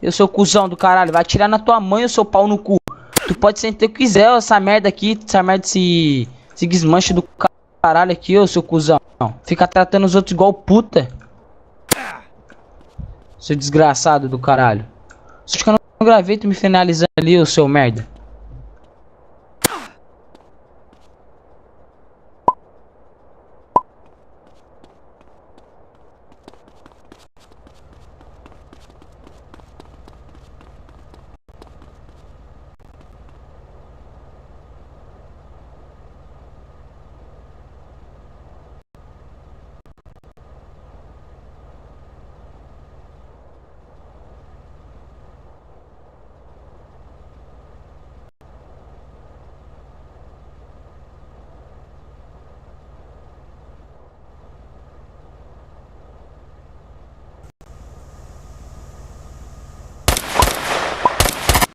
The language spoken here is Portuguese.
Eu sou cuzão do caralho. Vai atirar na tua mãe, eu sou pau no cu. Tu pode sentir o que quiser, essa merda aqui. Essa merda, esse desmanche do caralho aqui, ô seu cuzão. Fica tratando os outros igual puta. Seu desgraçado do caralho. Só que eu não gravei tu me finalizando ali, ô seu merda.